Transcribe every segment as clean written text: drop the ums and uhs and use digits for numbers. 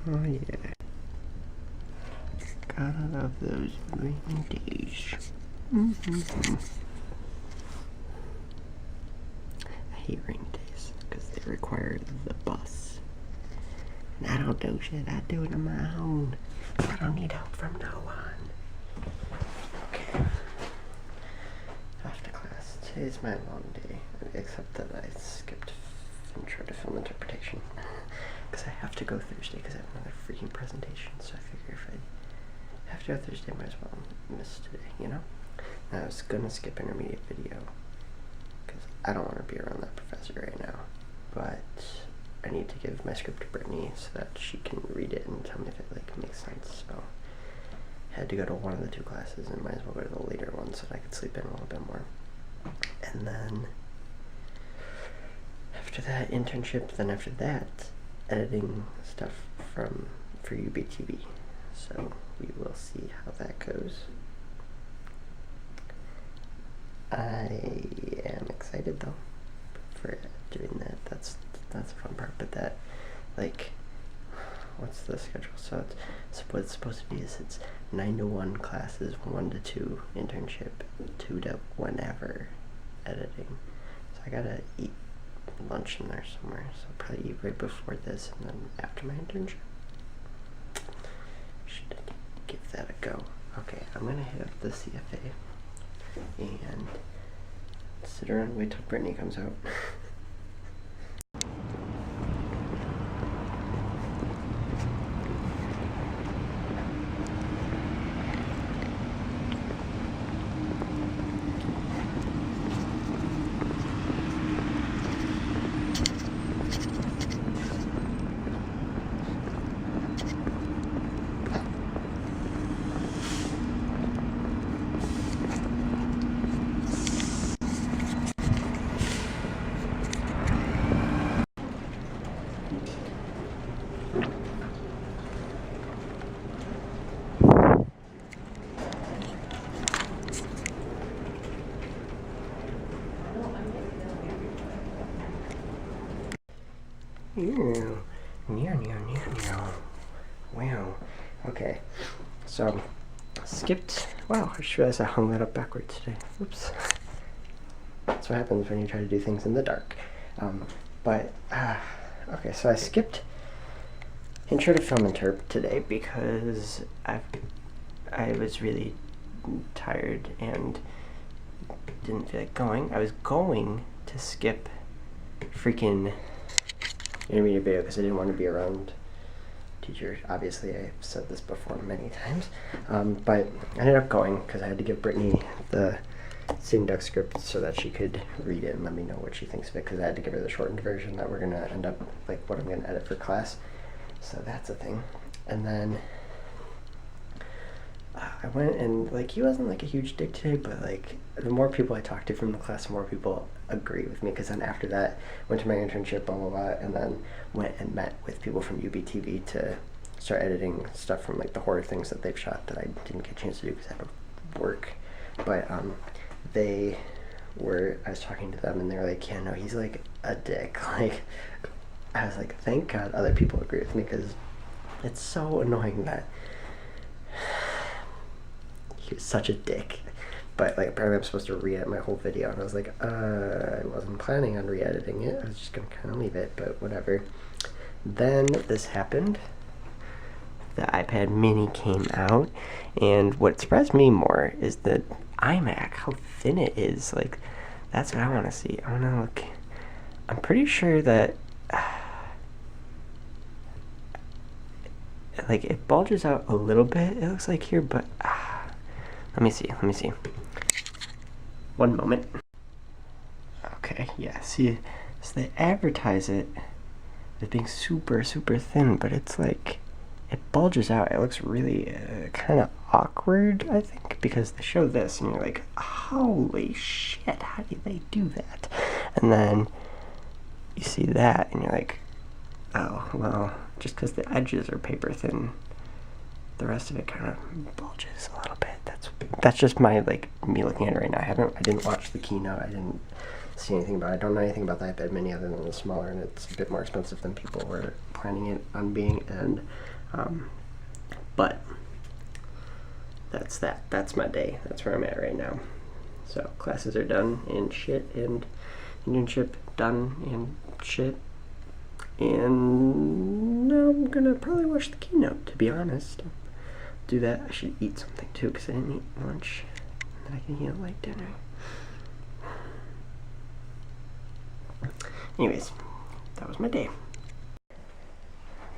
Oh yeah. Gotta love those rainy days. I hate rainy days because they require the bus. And I don't do shit, I do it on my own. I don't need help from no one. Okay. After class. Today's my long day. Except that I skipped intro to film interpretation. Because I have to go Thursday because I have another freaking presentation. So I figure if I have to go Thursday, might as well miss today, you know? And I was gonna skip intermediate video because I don't want to be around that professor right now. But I need to give my script to Brittany so that she can read it and tell me if it like makes sense. So I had to go to one of the two classes and might as well go to the later one so that I could sleep in a little bit more. And then after that, internship. Then after that, editing stuff for UBTV. So we will see how that goes. I am excited though for doing that. That's the fun part. But that, like, what's the schedule? So what it's supposed to be is it's 9 to 1 classes, 1 to 2 internship, 2 to whenever editing. So I gotta eat lunch in there somewhere. So I'll probably eat right before this and then after my internship. Should give that a go. Okay, I'm gonna hit up the CFA and sit around and wait till Brittany comes out. Wow. Okay. So, skipped. Wow, I just realized I hung that up backwards today. Oops. That's what happens when you try to do things in the dark. Okay, so I skipped intro to film interp today because I was really tired and didn't feel like going. I was going to skip freaking intermediate video because I didn't want to be around teachers. Obviously, I've said this before many times, but I ended up going because I had to give Brittany the Sitting Duck script so that she could read it and let me know what she thinks of it, because I had to give her the shortened version that we're going to end up, like, what I'm going to edit for class. So that's a thing. And then I went and, like, he wasn't, like, a huge dick today, but, like, the more people I talked to from the class, the more people agree with me, because then after that, went to my internship, blah, blah, blah, and then went and met with people from UBTV to start editing stuff from, like, the horror things that they've shot that I didn't get a chance to do because I had to work. But, I was talking to them, and they were like, yeah, no, he's, like, a dick. Like, I was like, thank God other people agree with me, because it's so annoying that he was such a dick. But, like, apparently I'm supposed to re-edit my whole video, and I was like, I wasn't planning on re-editing it. I was just gonna kind of leave it, but whatever. Then this happened. The iPad mini came out, and what surprised me more is the iMac, how thin it is. Like, that's what I want to see. I want to look. I'm pretty sure that like, it bulges out a little bit, it looks like here, but let me see. One moment. Okay, yeah, see, so they advertise it as being super, super thin, but it's like, it bulges out. It looks really kind of awkward, I think, because they show this, and you're like, holy shit, how do they do that? And then you see that, and you're like, oh, well, just because the edges are paper thin, the rest of it kind of bulges a little bit. That's just my, like, me looking at it right now. I didn't watch the keynote. I didn't see anything about it. I don't know anything about the iPad mini other than the smaller, and it's a bit more expensive than people were planning it on being, and but that's that. That's my day. That's where I'm at right now. So classes are done and shit, and internship done and shit, and now I'm gonna probably watch the keynote, to be honest. Do that. I should eat something too, because I didn't eat lunch, and I can eat it like dinner. Anyways, that was my day.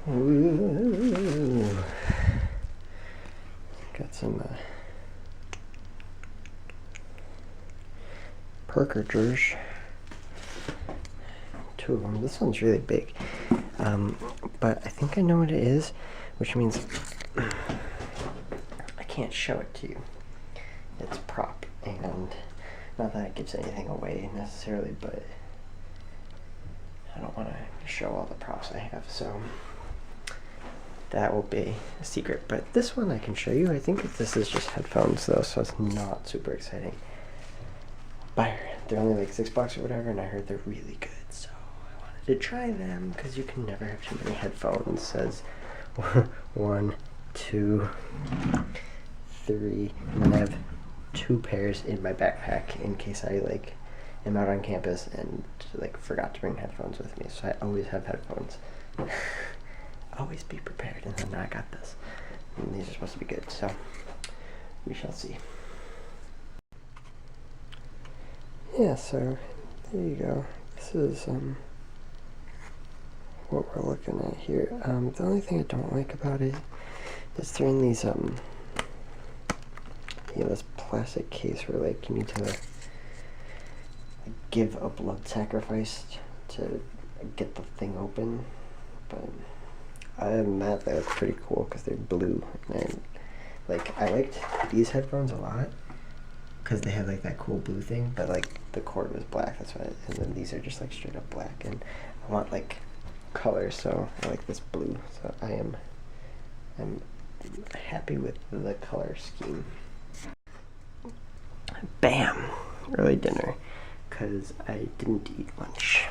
Ooh. Got some Perkers. 2 of them. This one's really big. But I think I know what it is, which means I can't show it to you. It's a prop, and not that it gives anything away necessarily, but I don't want to show all the props I have, so that will be a secret. But this one I can show you. I think this is just headphones though, so it's not super exciting. But they're only like $6 or whatever, and I heard they're really good, so I wanted to try them, because you can never have too many headphones. It says 1, 2, 3, and then I have 2 pairs in my backpack in case I like am out on campus and like forgot to bring headphones with me, so I always have headphones. Always be prepared, and then I got this. And these are supposed to be good, so we shall see. Yeah, so there you go. This is what we're looking at here. The only thing I don't like about it is they're in these this plastic case where like you need to give a blood sacrifice to get the thing open, but other than that, they look pretty cool because they're blue, and like I liked these headphones a lot because they have like that cool blue thing, but like the cord was black, that's why, and then these are just like straight up black, and I want like color, so I like this blue, so I'm happy with the color scheme. Bam! Early dinner, because I didn't eat lunch.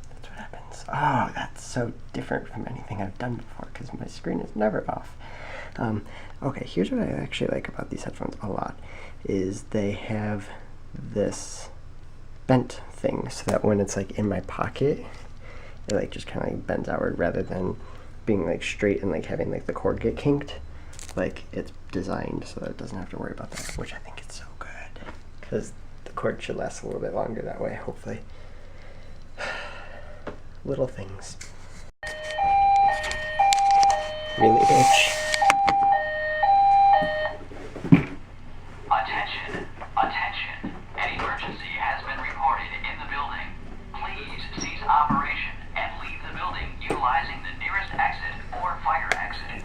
That's what happens. Oh, that's so different from anything I've done before, because my screen is never off. Okay, here's what I actually like about these headphones a lot, is they have this bent thing, so that when it's like in my pocket, it like just kind of like bends outward, rather than being like straight and like having like the cord get kinked. Like it's designed so that it doesn't have to worry about that, which I think is so good, because the cord should last a little bit longer that way, hopefully. Little things. Really, bitch. Attention, attention. An emergency has been reported in the building. Please cease operation and leave the building utilizing the nearest exit or fire exit.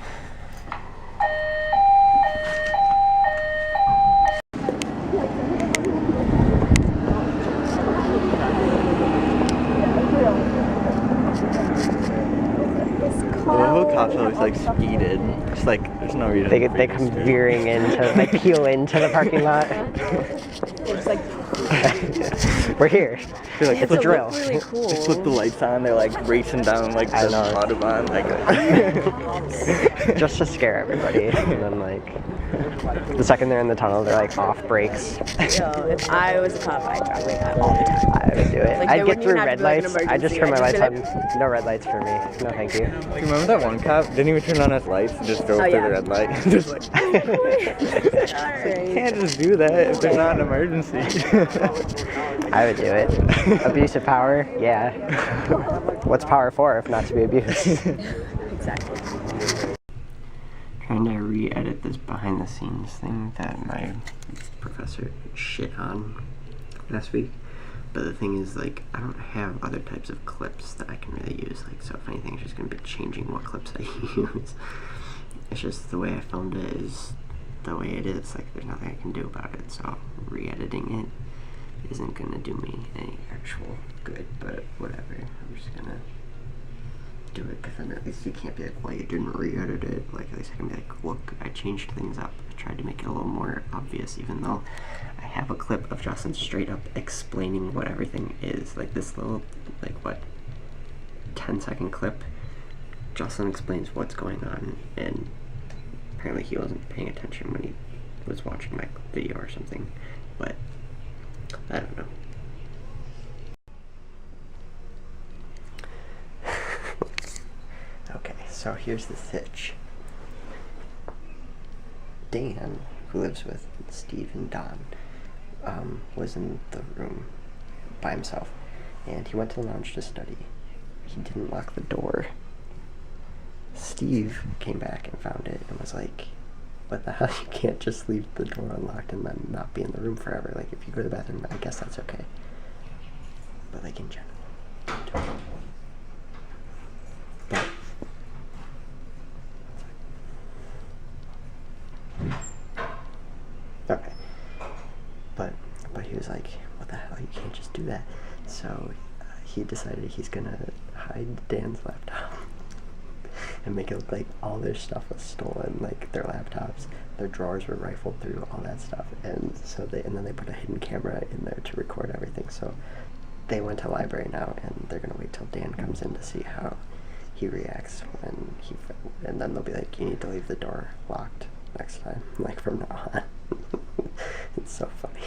The whole cops always like speeded. It's like there's no reason. They come veering into, like peel into the parking lot. It's like We're here. They're like, It's a drill. really cool. They flip the lights on. They're like racing down like I the know. Audubon. Like Just to scare everybody, and then like the second they're in the tunnel, they're like off brakes. If I was a cop, I'd drive like that all the time. I would do it. Like, I'd there get wouldn't through even have red to be, like, an lights. I just emergency. turn my I'd lights just on. be No red lights for me. No, thank you. you remember that one cop? Didn't even turn on his lights and just drove Oh, through yeah. the red light. Just like you can't just do that if there's not an emergency. I would do it. Abuse of power? Yeah. What's power for if not to be abused? Exactly. Trying to re-edit this behind the scenes thing that my professor shit on last week. But the thing is, like, I don't have other types of clips that I can really use. Like, so if anything, it's just going to be changing what clips I use. It's just the way I filmed it is the way it is. Like, there's nothing I can do about it. So re-editing it isn't going to do me any actual good, but whatever. I'm just going to do it, because then at least you can't be like, well, you didn't re-edit it. Like, at least I can be like, look, I changed things up. I tried to make it a little more obvious, even though I have a clip of Jocelyn straight up explaining what everything is. Like this little, like what, 10-second clip. Jocelyn explains what's going on, and apparently he wasn't paying attention when he was watching my video or something, but I don't know. Okay, so here's the sitch. Dan, who lives with Steve and Don, was in the room by himself, and he went to the lounge to study. He didn't lock the door. Steve came back and found it and was like, what the hell, you can't just leave the door unlocked and then not be in the room forever. Like, if you go to the bathroom, I guess that's okay. But, like, in general, don't. But, okay. But he was like, what the hell, you can't just do that. So, he decided he's gonna hide Dan's laptop and make it look like all their stuff was stolen, like their laptops, their drawers were rifled through, all that stuff, and then they put a hidden camera in there to record everything. So they went to the library now, and they're gonna wait till Dan comes in to see how he reacts and then they'll be like, you need to leave the door locked next time, like from now on. It's so funny.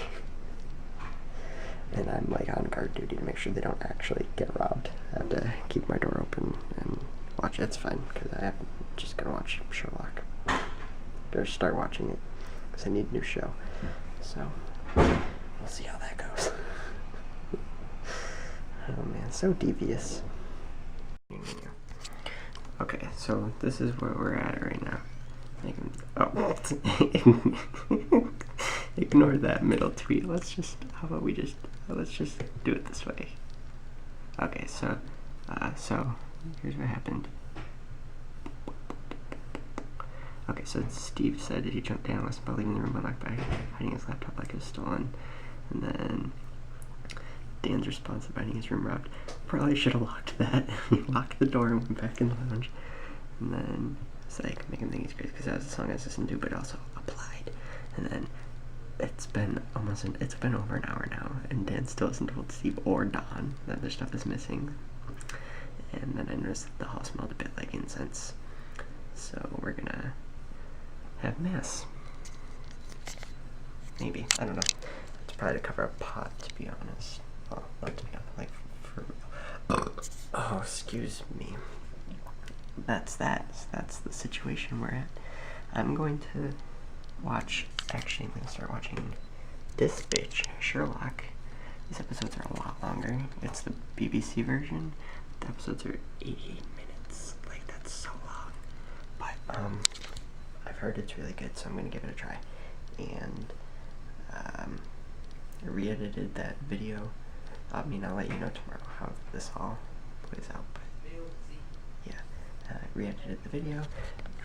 And I'm like on guard duty to make sure they don't actually get robbed. I have to keep my door open and watch it. It's fine, because I'm just gonna watch Sherlock. Or start watching it, because I need a new show. So, we'll see how that goes. Oh man, so devious. Okay, so this is where we're at right now. Ignore that middle tweet. Let's just do it this way. Okay, so here's what happened. Okay, so Steve said that he jumped down, was about leaving the room unlocked by hiding his laptop like it was stolen. And then Dan's response about hiding his room robbed. Probably should have locked that. He locked the door and went back in the lounge. And then it's like, make him think he's crazy because that was the song I was listening to, but also applied. And then it's been over an hour now, and Dan still hasn't told Steve or Don that their stuff is missing. And then I noticed that the hall smelled a bit like incense. So we're gonna have mass. Maybe. I don't know. It's probably to cover a pot, to be honest. Well, not to be honest, like, for real. Oh, excuse me. That's the situation we're at. I'm going to start watching this bitch, Sherlock. These episodes are a lot longer. It's the BBC version. The episodes are 88 minutes. Like, that's so long. But, I've heard it's really good, so I'm gonna give it a try. And, I re-edited that video. I'll let you know tomorrow how this all plays out, but yeah. I re-edited the video,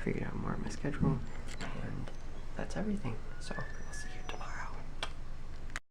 figured out more of my schedule, and that's everything. So, I'll see you.